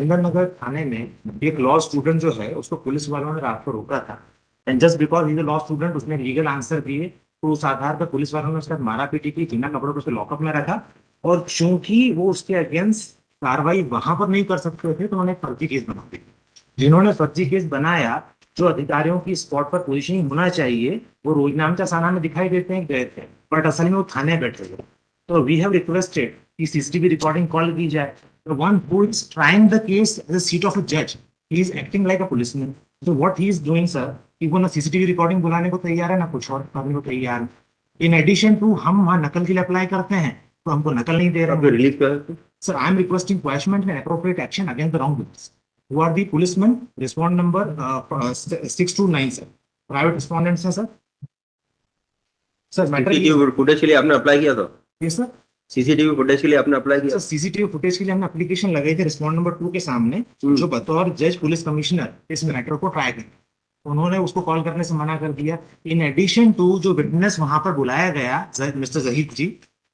चंदन नगर थाने में एक law student जो है उसको पुलिस वालों ने रात को रोका था। And just because he law student उसने लीगल आंसर दिए, तो उस आधार पर पुलिस वालों ने उसका मारा पीटी की, बिना कपड़ों को उसको लॉकअप में रखा। और चूंकि वो उसके अगेंस्ट कार्रवाई वहां पर नहीं कर सकते थे, तो उन्होंने एक फर्जी केस बना दिया। जिन्होंने फर्जी केस बनाया, जो अधिकारियों की स्पॉट पर पोजीशनिंग होना चाहिए, वो रोजनामचा थाना में दिखाई देते हैं गए थे, बट असल में वो थाने बैठे हुए। तो वी हैव रिक्वेस्टेड कि सीसीटीवी रिकॉर्डिंग कॉल की जाए। The one who is trying the case as a seat of a judge, he is acting like a policeman. So what he is doing, sir, कि वो ना CCTV recording बुलाने को तैयार है, ना कुछ और करने को तैयार है। इन एडिशन टू हम वहाँ नकल के लिए अप्लाई करते हैं, तो हमको नकल नहीं दे रहे हैं। रिलीफ कर sir, I am requesting quashment and appropriate action against the wrong witness who are the policeman. Respond number 629 sir, private respondents हैं सर। सर मैटर फुटेज के लिए आपने अप्लाई किया था? Yes sir. सीसीटीवी फुटेज के लिए आपने अप्लाई किया? सर, सीसीटीवी फुटेज के लिए हमने एप्लीकेशन लगाई थी रिस्पॉन्ड नंबर 2 के सामने, जो बतौर जज पुलिस कमिश्नर इस मैटर को ट्राई करें। उन्होंने उसको कॉल करने से मना कर दिया। इन एडिशन टू जो विटनेस वहां पर बुलाया गया मिस्टर जहीद जी,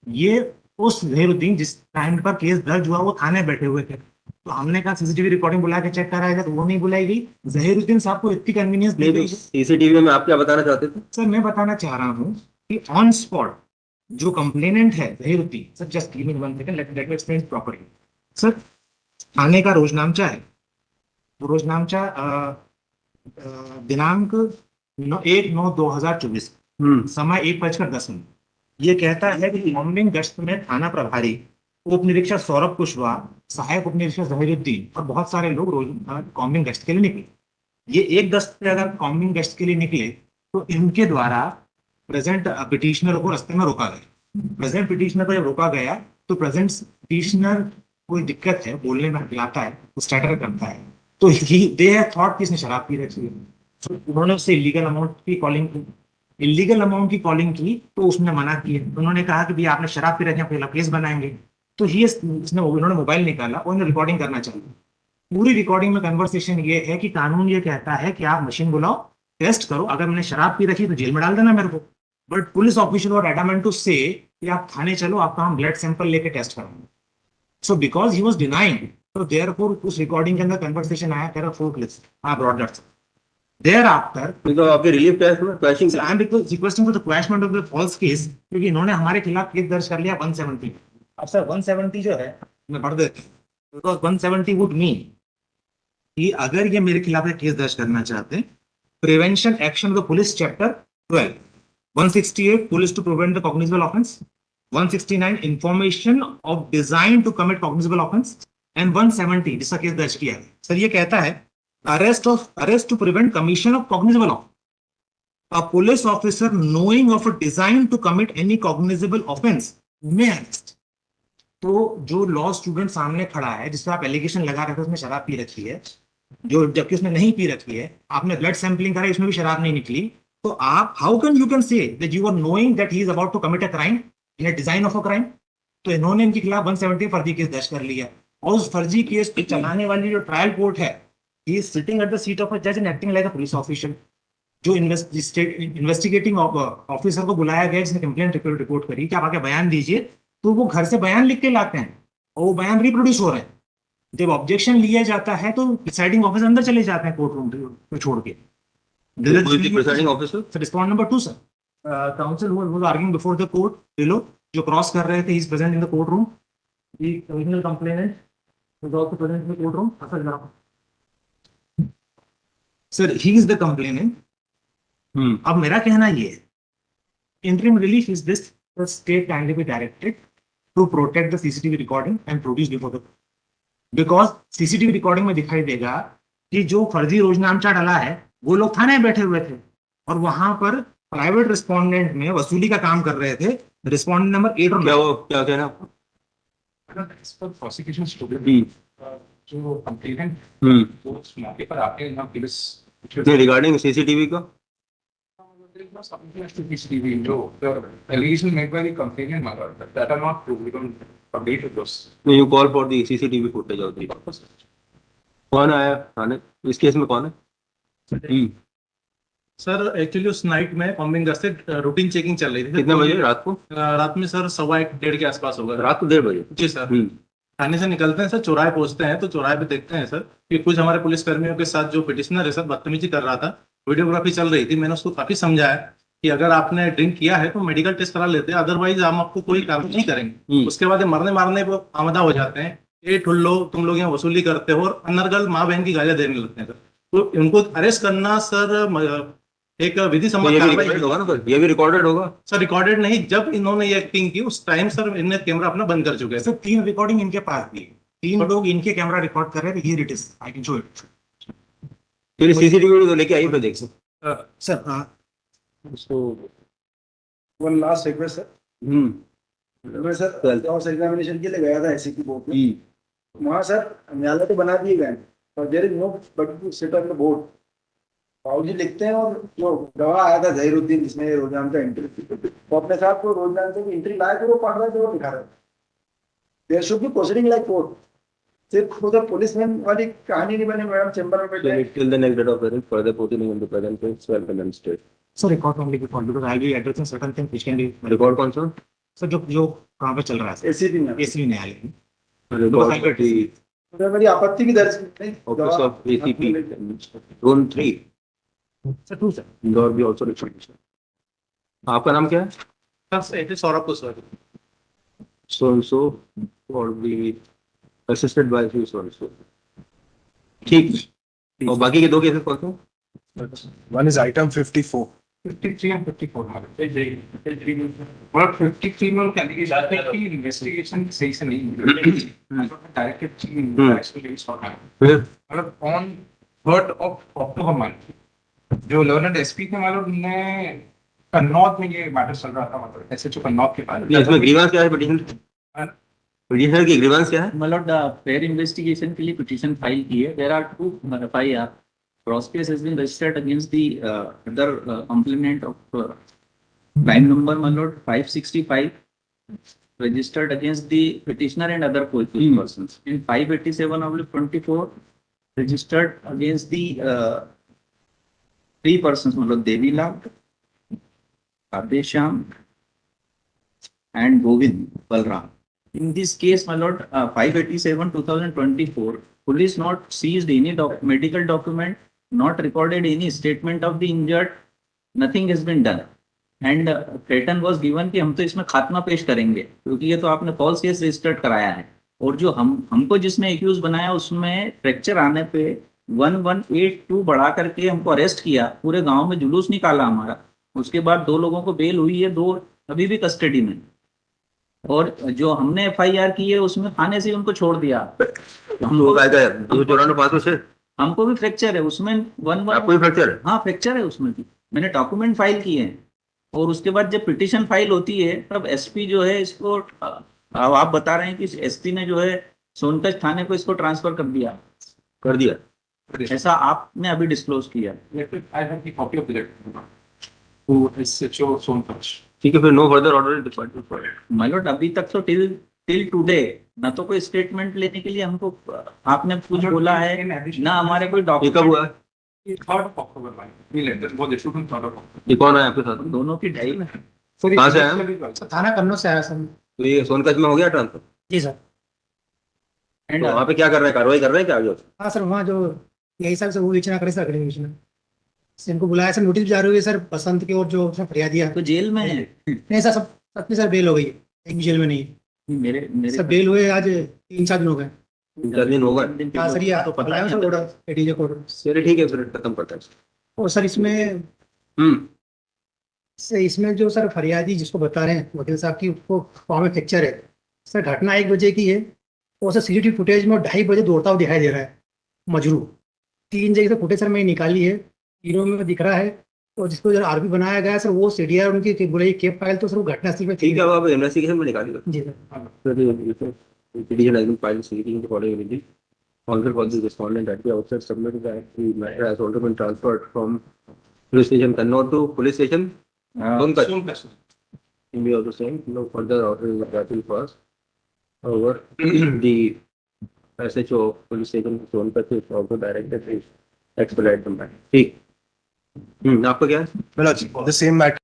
ये उस जहीरुद्दीन जिस टाइम पर केस दर्ज हुआ वो थाने बैठे हुए थे, तो हमने कहा सीसीटीवी रिकॉर्डिंग बुला के चेक कराया, तो वो नहीं बुलाई गई। जहीरुद्दीन साहब को इतनी कन्वीनियंस दी गई। सीसीटीवी में आप क्या बताना चाहते थे? सर, मैं बताना चाह रहा हूँ कि ऑन स्पॉट जो कंप्लेनेंट है Zahiruddin sir, just give me 1 second, let me explain properly. Sir, थाने का रोजनामचा है, रोजनामचा दिनांक 1/9/2024, समय 1:10। ये कहता है कि मॉर्निंग गश्त में थाना प्रभारी उप निरीक्षक सौरभ कुशवाहा, सहायक उप निरीक्षक जहीरुद्दीन और बहुत सारे लोग रोज कॉम्बिंग गश्त के लिए निकले। ये 1:10 पे अगर कॉम्बिंग गश्त के लिए निकले, तो इनके द्वारा प्रेजेंट पिटिशनर को रास्ते में रोका गया। प्रेजेंट पिटिशनर को जब रोका गया, तो प्रेजेंट पिटिशनर कोई दिक्कत है, बोलने में हकलाता है, तो स्टटर करता है, तो दे हैव थॉट कि इसने शराब पी रखी है। तो उन्होंने उससे इलीगल अमाउंट की कॉलिंग की। इलीगल अमाउंट की कॉलिंग की तो उसने मना किया। उन्होंने कहा कि भैया आपने शराब पी रखी है, पहला केस बनाएंगे। तो उन्होंने मोबाइल निकाला और उन्हें रिकॉर्डिंग करना चाहिए। पूरी रिकॉर्डिंग में कन्वर्सेशन ये है कि कानून ये कहता है कि आप मशीन बुलाओ, टेस्ट करो, अगर मैंने शराब पी रखी तो जेल में डाल देना मेरे को। बट पुलिस ऑफिशियल और एडामेंट टू से कि आप थाने चलो, आपका हम ब्लड सैंपल लेके टेस्ट करेंगे। So because he was denying, तो देयरफॉर उस रिकॉर्डिंग के अंदर कन्वर्सेशन आया, तेरा 4 clips I brought that. Thereafter तो आपके रिलीफ केस में question I am requesting for the quashment of the false case, क्योंकि इन्होंने हमारे खिलाफ केस दर्ज कर लिया 170। अब सर 170 जो है मैं पढ़ देता हूं, बिकॉज 170 वुड मीन कि अगर ये मेरे खिलाफ एक केस दर्ज करना चाहते हैं, prevention action of the police chapter 12, 168 police to prevent the cognizable offence, 169 information of design to commit cognizable offence, and 170 जिसका केस दर्ज किया है सर, ये कहता है arrest to prevent commission of cognizable offense. A police officer knowing of a design to commit any cognizable offense may arrest. तो जो law student सामने खड़ा है, जिसका आप एलिगेशन लगा रहे थे उसने शराब पी रखी है, जो जबकि उसने नहीं पी रखी है, आपने ब्लड सैंपलिंग करा, इसमें भी शराब नहीं निकली, तो आप how can you can say that you are knowing that he is about to commit a crime in a design of a crime? तो इन्होंने इनके खिलाफ 170 फर्जी केस दर्ज कर लिया, और उस फर्जी केस को चलाने वाली जो ट्रायल कोर्ट है, he is sitting at the seat of a judge and acting like a police official. जो इन्वेस्टिगेटिंग ऑफिसर को बुलाया गया, जिसने कंप्लेंट रिपोर्ट करी कि आप आके बयान दीजिए, तो वो घर से बयान लिख के लाते हैं और वो बयान रिप्रोड्यूस हो रहे हैं। जब ऑब्जेक्शन लिया जाता है तो प्रिसाइडिंग ऑफिसर अंदर चले जाते हैं कोर्ट रूम को छोड़ के। Presiding officer respond number 2 sir, counsel was arguing before the court below, जो क्रॉस कर रहे थे, he is present in the court room. The original complainant is also present in the court room. Sir, he is the complainant. अब मेरा कहना ये है, interim relief is this: the state kindly be directed to protect the CCTV recording and produce before the, because CCTV recording में दिखाई देगा कि जो फर्जी रोजनामचा डाला है वो लोग थाने बैठे हुए थे, और वहां पर प्राइवेट रिस्पोंडेंट में वसूली का काम कर रहे थे। रिस्पोंडेंट नंबर 8 और क्या कहना आपको? प्रोसिक्यूशन स्टूडेंट जो कंप्लेनेंट वो उस मौके पर आके यहाँ पुलिस रिगार्डिंग सीसीटीवी का CCTV, the allegation made by the complainant mother that are not true. We don't update with those. No, you call for the CCTV footage of the purpose. कौन आया थाने इस केस में? कौन है? Sir, actually उस night में combing से routine checking चल रही थी। कितने बजे रात को? रात में सर 1:15 1:30 के आसपास होगा। रात को 1:30 बजे? जी सर। थाने से निकलते हैं सर, चौराहे पहुंचते हैं तो चौराहे पे देखते हैं सर कि कुछ हमारे पुलिस कर्मियों के साथ जो पिटिशनर है सर बदतमीजी कर रहा था, वीडियोग्राफी चल रही थी। मैंने उसको काफी समझाया कि अगर आपने ड्रिंक किया है तो मेडिकल टेस्ट करा लेते हैं, अदरवाइज हम आपको कोई कार्रवाई नहीं करेंगे। उसके बाद ये मरने मारने पर आमदा हो जाते हैं, ये ठुल्लो तुम लोग यहाँ वसूली करते हो, और अनर्गल माँ बहन की गालियां देने लगते हैं सर। तो इनको अरेस्ट करना सर एक विधि तो सम्मत ये भी कार्रवाई रिकॉर्डेड होगा ना सर, ये भी रिकॉर्डेड होगा। सर। रिकॉर्डेड नहीं, जब इन्होंने ये एक्टिंग की उस टाइम सर इनने कैमरा अपना बंद कर चुके थे। सर 3 रिकॉर्डिंग इनके पास भी है, 3 लोग इनके कैमरा रिकॉर्ड कर रहे हैं। Here it is, I can show it. फिर सीसीटीवी तो लेके आइए फिर देख सकते सर उसको। वन लास्ट रिक्वेस्ट सर, मैं सर क्रॉस एग्जामिनेशन के लिए गया था एससी की बोर्ड में। वहाँ सर न्यायालय तो बना दिए गए और there is no but to sit on the board. बाबूजी लिखते हैं और जो गवाह आया था जहीरुद्दीन जिसने रोजान का एंट्री, वो अपने साथ को रोजान से एंट्री लाए थे, वो पढ़ रहे थे, वो दिखा रहे थे। There should be proceeding like court. सिर्फ उधर पुलिसमैन वाली कहानी नहीं बनी मैडम चैम्बर में बैठे। till the next date of hearing further proceeding in the present case shall be demonstrated। Sir record only because because I will addressing certain things which can be record कौन सा? Sir जो जो कहाँ पे चल रहा है एसीपी में एसवी न्यायालय में। रिकॉर्ड ऑफ द उधर मेरी आपत्ति की दर्ज नहीं office of ACP zone 3 sir 2 sir. Indore भी आल्सो रिकॉर्ड। आपका नाम क्या है? Sir it is Saurabh Kushwaha. so or be assisted by you so ठीक। और बाकी के 2 केसेस कौन से? One is item 54. 53 and 54 और 53 में उनका allegation है कि investigation सही से नहीं हुई। Directed फिर मतलब on 3rd of October month जो learned SP थे मतलब उनने कन्नौज में ये मैटर चल रहा था, मतलब SHO कन्नौज के पास। ये इसमें ग्रीवांस क्या है? पिटिशनर की ग्रीवांस क्या है? मतलब फेयर इन्वेस्टिगेशन के लिए पिटीशन फाइल की है। There are 2 FIR। Cross case has been registered against the other complainant of crime number मतलब 565 registered against the petitioner and other persons. In 587/24 registered against the 3 persons मतलब Devilal, Ardesham and Govind Balram. In this case, my lord, 587/2024, police not seized any medical document, not recorded any statement of the injured, nothing has been done. And threaten was given कि हम तो इसमें खात्मा पेश करेंगे क्योंकि ये तो आपने फॉल्स केस रजिस्टर्ड कराया है। और जो हमको जिसने एक्यूज बनाया उसमें फ्रैक्चर आने पे 1182 बढ़ा करके हमको अरेस्ट किया, पूरे गांव में जुलूस निकाला हमारा। उसके बाद 2 लोगों को बेल हुई है, 2 अभी भी कस्टडी में। और जो हमने FIR की है उसमें थाने से उनको छोड़ दिया। हमको भी फ्रैक्चर है उसमें। आपको भी फ्रैक्चर है? हाँ फ्रैक्चर है उसमें भी। मैंने डॉक्यूमेंट फाइल किए हैं। और उसके बाद जब पिटीशन फाइल होती है तब SP जो है इसको, अब आप बता रहे हैं कि SP ने जो है सोनकच थाने को इसको ट्रांसफर कर दिया, ऐसा आपने अभी डिस्क्लोज किया। I have the copy of the letter to SHO Sonkach। ठीक है, फिर no further order department for my lord अभी तक तो टिल टुडे ना तो कोई स्टेटमेंट लेने के लिए हमको आपने कुछ बोला है, ना हमारे कोई ये कब डॉक्यूमेंट। हुआ है? 3rd of October में लेटर वो issued on 3rd of October। ये कौन है आपके साथ? दोनों की डाई में। कहाँ से आया? थाना कन्नौज से आया सर। तो ये सोनकच में हो गया ट्रांसफर? Ji sir. एंड तो वहाँ पे क्या कर रहे हैं? कार्रवाई कर रहे हैं क्या आगे? हाँ सर, वहाँ जो यही साहब से वो विचार करे सर, अगले विचार इनको बुलाया सर, नोटिस जा रही है सर बसंत की, और जो फरियादिया तो जेल में है। नहीं सर, सब सबकी सर बेल हो गई है, एक भी जेल में नहीं है। मेरे सब बेल हुए आज 3-4 दिन हो गए। 3-4 दिन होगा। हाँ सर, ये तो पता है नहीं सर ऑर्डर ADJ कोड। चलिए ठीक है, फिर खत्म करते हैं। और सर इसमें इसमें जो सर फरियादी जिसको बता रहे हैं वकील साहब की, उसको पाँव में फ्रैक्चर है सर। घटना 1 बजे की है और सर CCTV फुटेज में 2:30 बजे दौड़ता हुआ दिखाई दे रहा है मजरू। 3 जगह से फुटेज सर मैंने निकाली है, तीनों में दिख रहा है। और जिसको जो RP बनाया गया है सर, वो CDR उनकी बोले केप फाइल, तो सर वो घटनास्थल पे ठीक है, अब आप इन्वेस्टिगेशन में निकालिएगा। जी sir. Petition has been filed seeking the following relief. Counsel for the respondent at the outset submitted that the matter has already been transferred from police station Kannauj to police station Sonkach. In view of the same, no further order is granted for us. However, the SHO police station Sonkach is also directed to expedite the matter. ठीक। आपका क्या है? Well, the same matter.